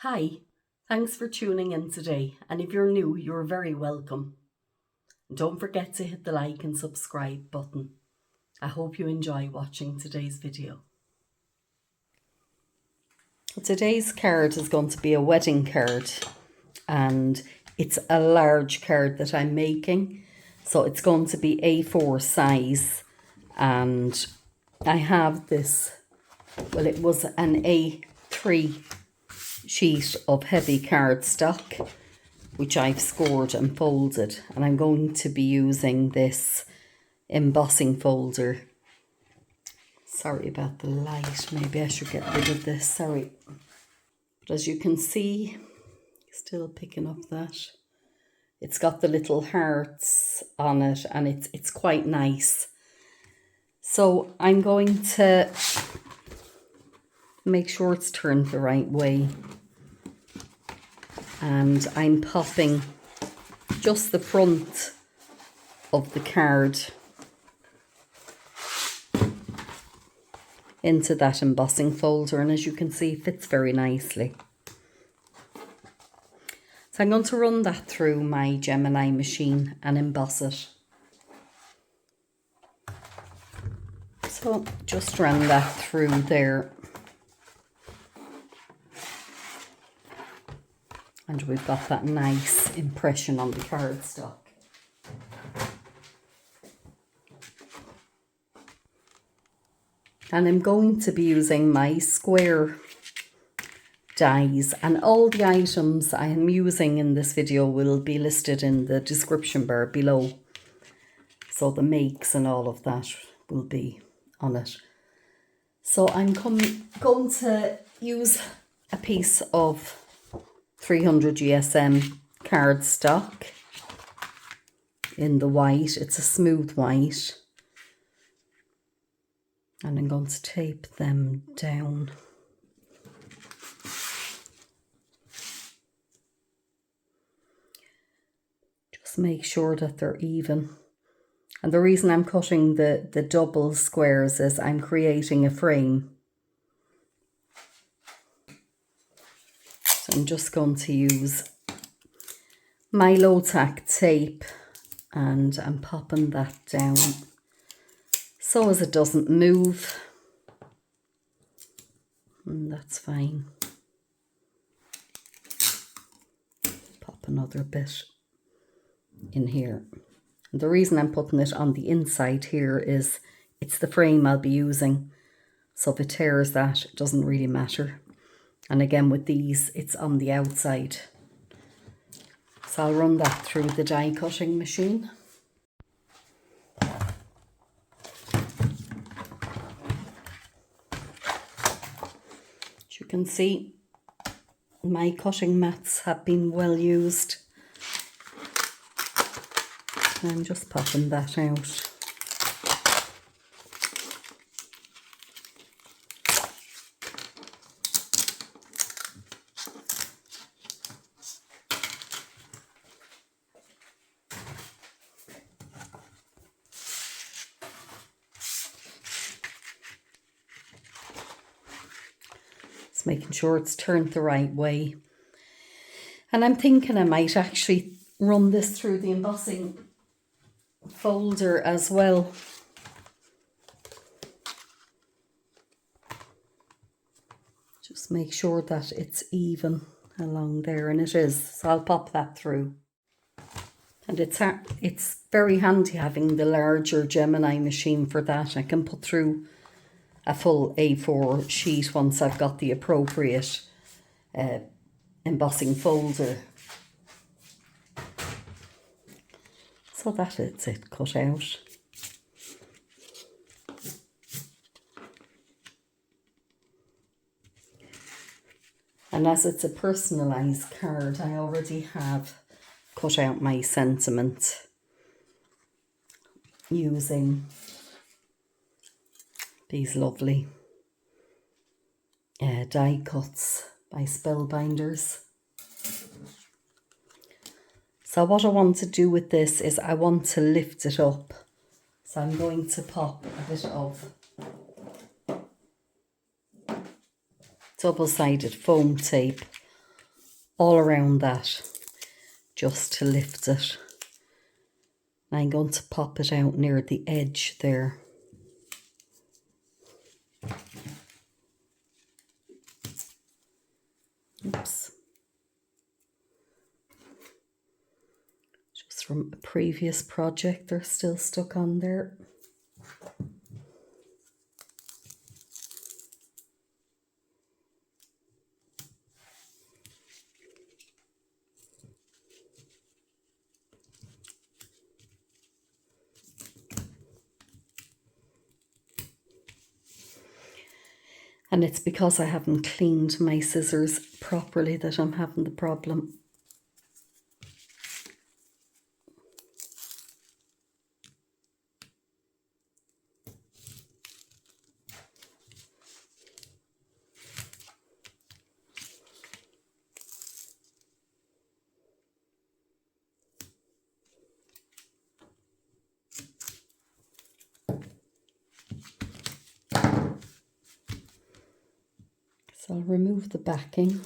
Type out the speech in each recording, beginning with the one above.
Hi, thanks for tuning in today, and if you're new, you're very welcome. Don't forget to hit the like and subscribe button. I hope you enjoy watching today's video. Today's card is going to be a wedding card, and it's a large card that I'm making, so it's going to be A4 size, and I have this, well, it was an A3 sheet of heavy cardstock, which I've scored and folded, and I'm going to be using this embossing folder. Sorry about the light, maybe I should get rid of this, sorry. But as you can see, still picking up that, it's got the little hearts on it, and it's quite nice. So I'm going to make sure it's turned the right way, and I'm popping just the front of the card into that embossing folder, and as you can see, it fits very nicely. So I'm going to run that through my Gemini machine and emboss it. So just run that through there. And we've got that nice impression on the cardstock. And I'm going to be using my square dies, and all the items I am using in this video will be listed in the description bar below. So the makes and all of that will be on it. So I'm going to use a piece of 300 GSM cardstock in the white. It's a smooth white. And I'm going to tape them down. Just make sure that they're even. And the reason I'm cutting the double squares is I'm creating a frame. So I'm just going to use my low-tack tape, and I'm popping that down so as it doesn't move. And that's fine. Pop another bit in here. And the reason I'm putting it on the inside here is it's the frame I'll be using. So if it tears that, it doesn't really matter. And again with these, it's on the outside. So I'll run that through the die cutting machine. As you can see, my cutting mats have been well used. I'm just popping that out. Just making sure it's turned the right way. And I'm thinking I might actually run this through the embossing folder as well. Just make sure that it's even along there, and it is. So I'll pop that through. And it's very handy having the larger Gemini machine for that. I can put through a full A4 sheet once I've got the appropriate embossing folder. So that is it cut out. And as it's a personalised card, I already have cut out my sentiment using these lovely die cuts by Spellbinders. So what I want to do with this is I want to lift it up. So I'm going to pop a bit of double-sided foam tape all around that, just to lift it. And I'm going to pop it out near the edge there. Oops. Just from a previous project, they're still stuck on there. And it's because I haven't cleaned my scissors properly that I'm having the problem. So I'll remove the backing.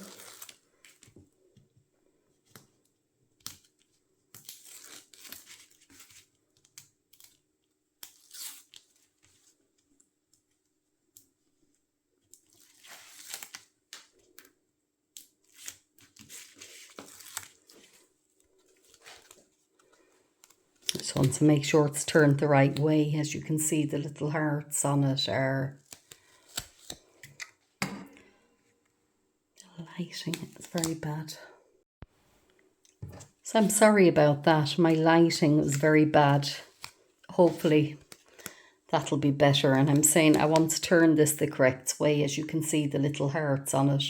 Just want to make sure it's turned the right way. As you can see, the little hearts on it are... The lighting is very bad. So I'm sorry about that. My lighting was very bad. Hopefully that'll be better. And I'm saying I want to turn this the correct way. As you can see, the little hearts on it.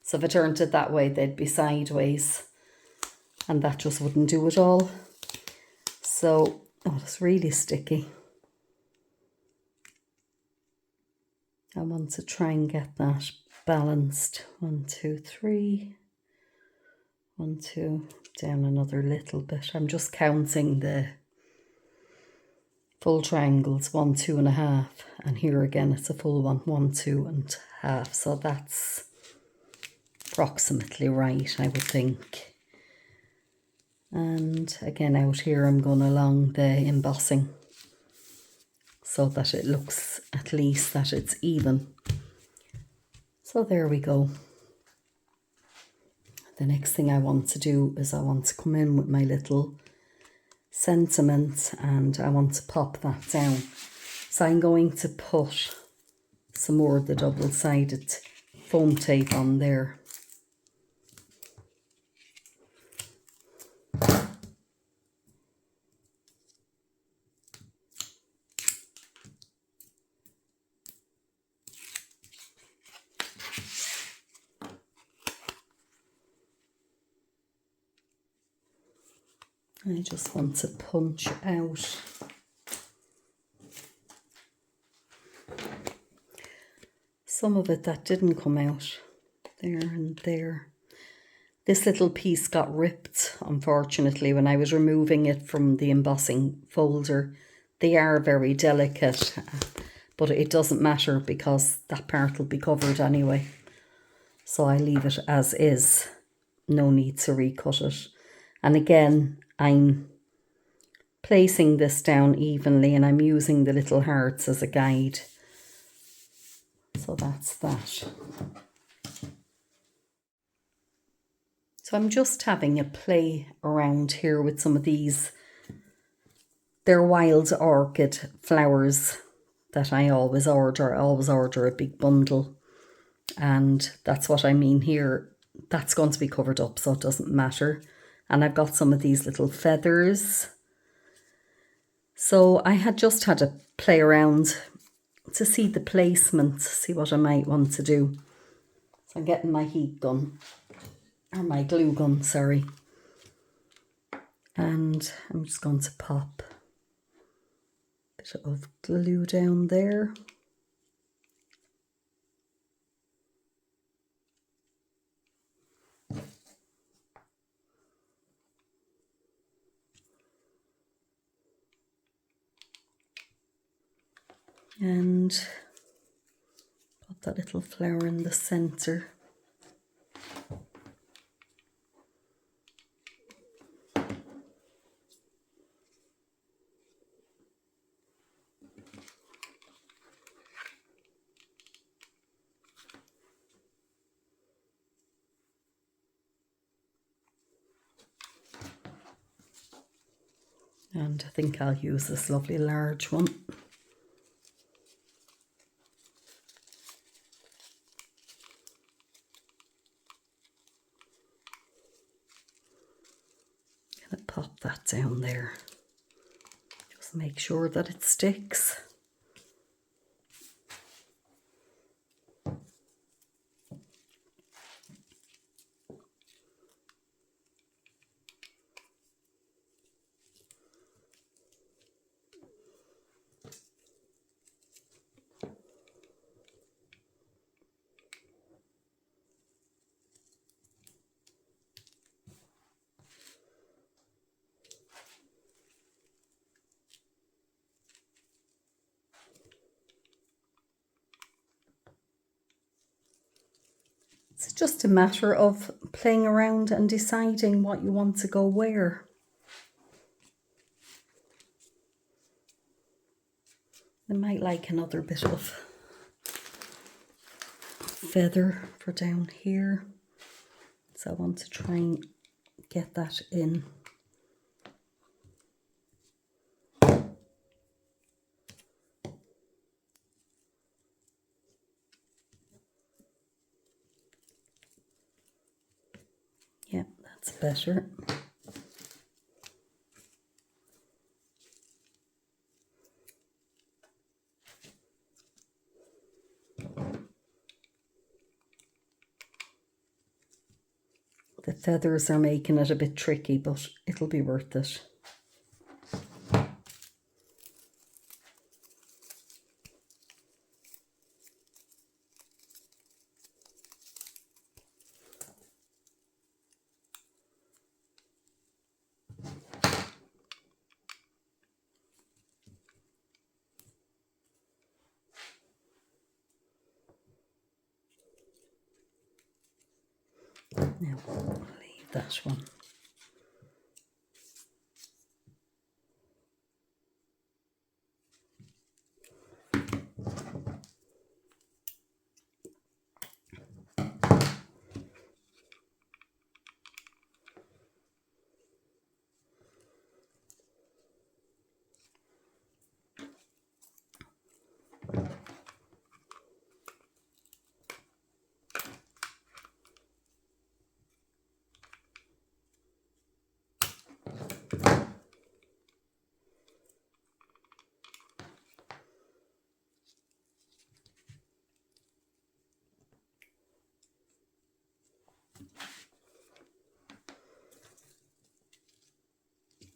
So if I turned it that way, they'd be sideways. And that just wouldn't do it all. So, oh, it's really sticky. I want to try and get that balanced. 1, 2, 3. 1, 2, down another little bit. I'm just counting the full triangles, 1, 2.5. And here again, it's a full one, 1, 2.5. So that's approximately right, I would think. And again, out here, I'm going along the embossing so that it looks at least that it's even. So there we go. The next thing I want to do is I want to come in with my little sentiment and I want to pop that down. So I'm going to put some more of the double-sided foam tape on there. I just want to punch out some of it that didn't come out, there and there. This little piece got ripped, unfortunately, when I was removing it from the embossing folder. They are very delicate, but it doesn't matter because that part will be covered anyway. So I leave it as is, no need to recut it. And again, I'm placing this down evenly and I'm using the little hearts as a guide. So that's that. So I'm just having a play around here with some of these. They're wild orchid flowers that I always order. I always order a big bundle. And that's what I mean here. That's going to be covered up, so it doesn't matter. And I've got some of these little feathers. So I had just had a play around to see the placement, see what I might want to do. So I'm getting my heat gun, or my glue gun, sorry. And I'm just going to pop a bit of glue down there. And put that little flower in the center. And I think I'll use this lovely large one. Gonna pop that down there. Just make sure that it sticks. It's just a matter of playing around and deciding what you want to go where. I might like another bit of feather for down here. So I want to try and get that in. Yeah, that's better. The feathers are making it a bit tricky, but it'll be worth it. Now, I'll leave that one.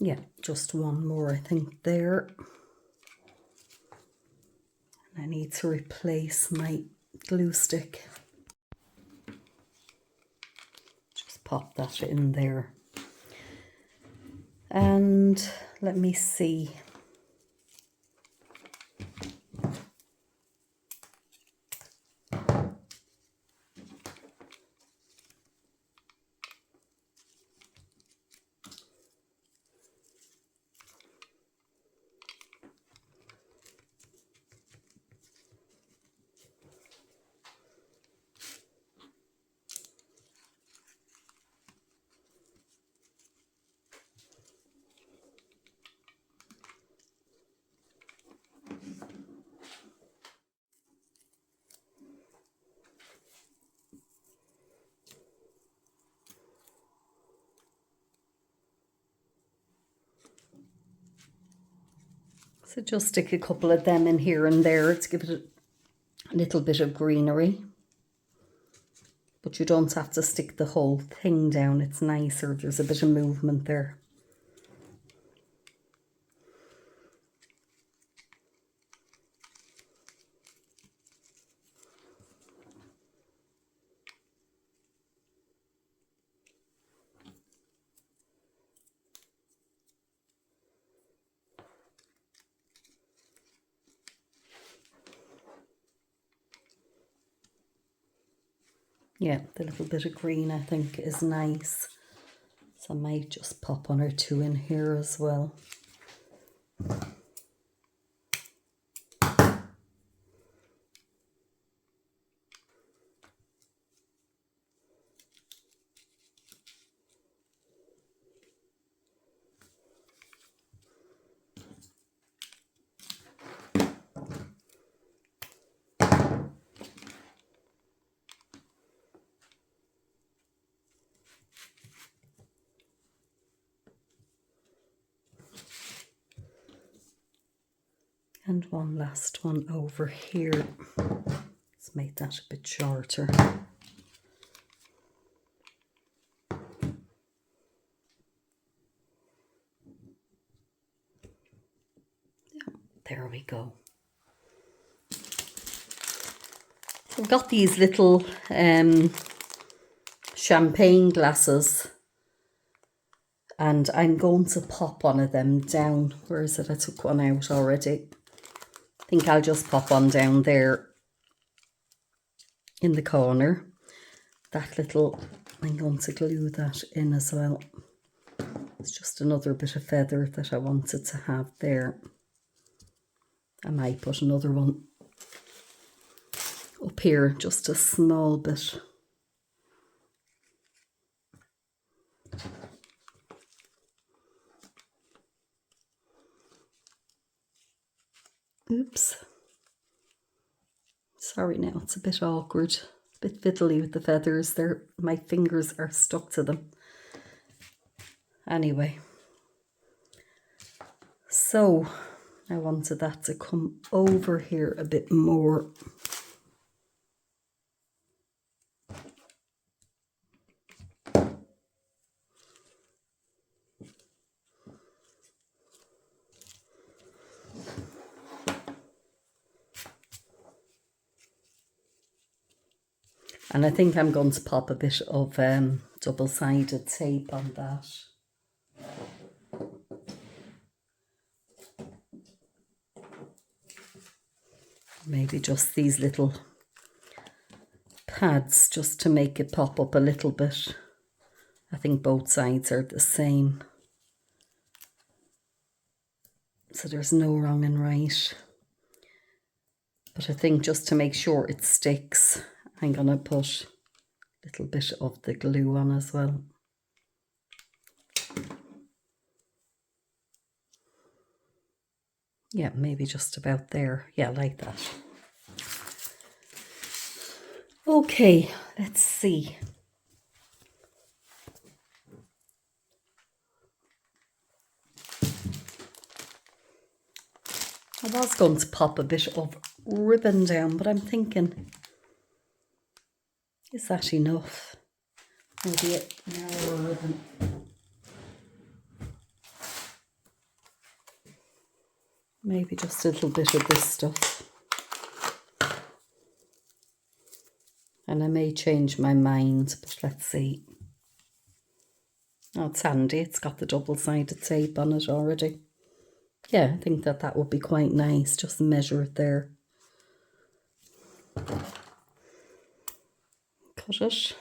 Yeah, just one more, I think, there. And I need to replace my glue stick. Just pop that in there. And let me see. So just stick a couple of them in here and there to give it a little bit of greenery. But you don't have to stick the whole thing down. It's nicer. There's a bit of movement there. Yeah, the little bit of green I think is nice. So I might just pop one or two in here as well. And one last one over here. Let's make that a bit shorter. There we go. I've got these little champagne glasses, and I'm going to pop one of them down. Where is it? I took one out already. I think I'll just pop one down there in the corner. That little, I'm going to glue that in as well. It's just another bit of feather that I wanted to have there. I might put another one up here, just a small bit. Oops. Sorry now, it's a bit awkward, a bit fiddly with the feathers there. My fingers are stuck to them. Anyway, so I wanted that to come over here a bit more. And I think I'm going to pop a bit of double-sided tape on that. Maybe just these little pads just to make it pop up a little bit. I think both sides are the same. So there's no wrong and right. But I think just to make sure it sticks, I'm going to put a little bit of the glue on as well. Yeah, maybe just about there. Yeah, like that. Okay, let's see. I was going to pop a bit of ribbon down, but I'm thinking, is that enough? Maybe a narrower ribbon. Maybe just a little bit of this stuff. And I may change my mind, but let's see. Oh, it's handy. It's got the double-sided tape on it already. Yeah, I think that would be quite nice. Just measure it there. Cut it.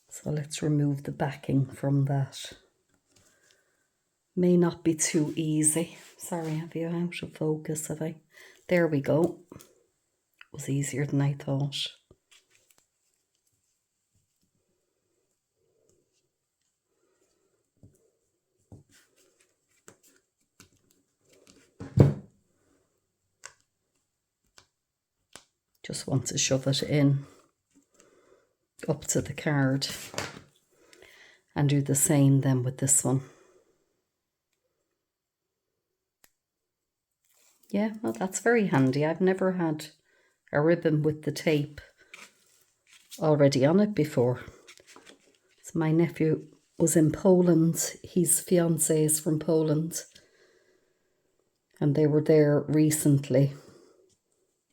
So let's remove the backing from that. May not be too easy. Sorry, have you out of focus, have I? There we go. It was easier than I thought. Just want to shove it in up to the card and do the same then with this one. Yeah, well, that's very handy. I've never had a ribbon with the tape already on it before. So my nephew was in Poland. His fiancée is from Poland. And they were there recently.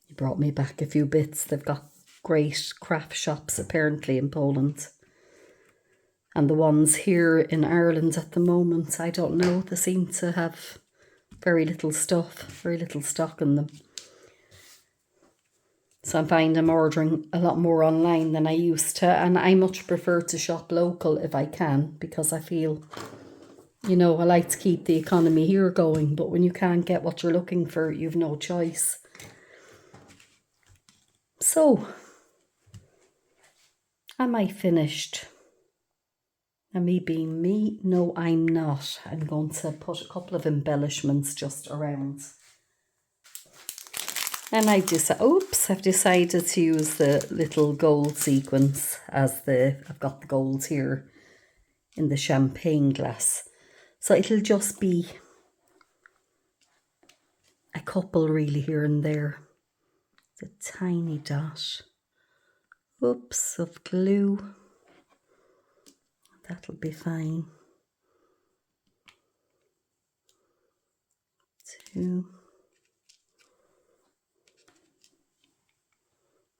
He brought me back a few bits. They've got great craft shops apparently in Poland. And the ones here in Ireland at the moment, I don't know, they seem to have very little stuff, very little stock in them. So I find I'm ordering a lot more online than I used to, and I much prefer to shop local if I can, because I feel, you know, I like to keep the economy here going, but when you can't get what you're looking for, you've no choice. So, am I finished? And me being me, no I'm not. I'm going to put a couple of embellishments just around. And I've decided to use the little gold sequins as I've got the gold here in the champagne glass. So it'll just be a couple really here and there. The tiny dot. Oops, of glue. That'll be fine. 2.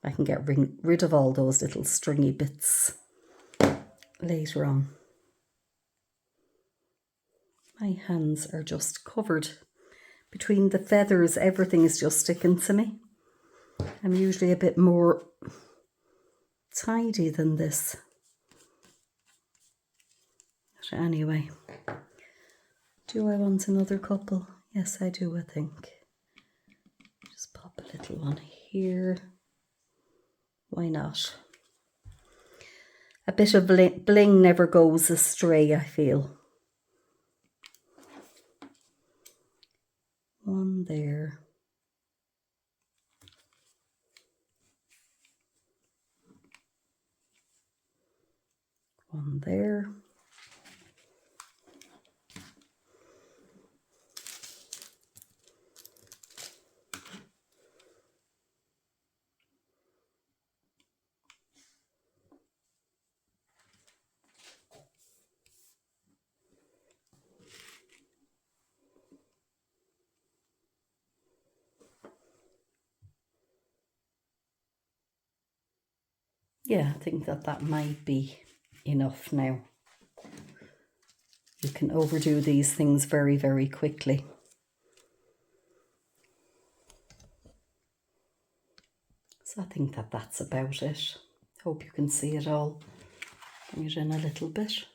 I can get rid of all those little stringy bits later on. My hands are just covered. Between the feathers, everything is just sticking to me. I'm usually a bit more tidy than this. But anyway, do I want another couple? Yes, I do, I think. Just pop a little one here. Why not? A bit of bling never goes astray, I feel. One there. One there. Yeah, I think that might be enough now. You can overdo these things very, very quickly. So I think that's about it. Hope you can see it all. Bring it in a little bit.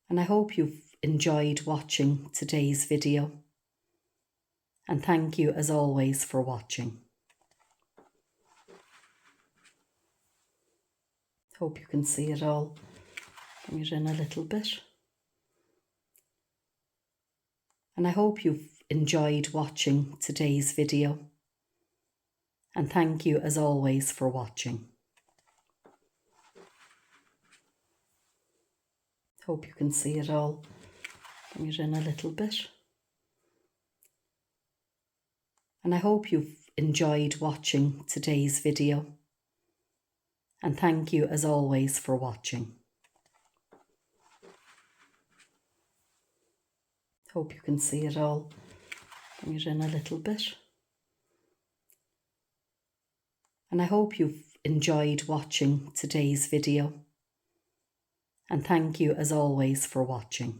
And I hope you've enjoyed watching today's video. And thank you as always for watching. Hope you can see it all. Bring it in a little bit. And I hope you've enjoyed watching today's video. And thank you as always for watching. Hope you can see it all. Bring it in a little bit. And I hope you've enjoyed watching today's video. And thank you as always for watching. Hope you can see it all. Bring it in a little bit. And I hope you've enjoyed watching today's video. And thank you as always for watching.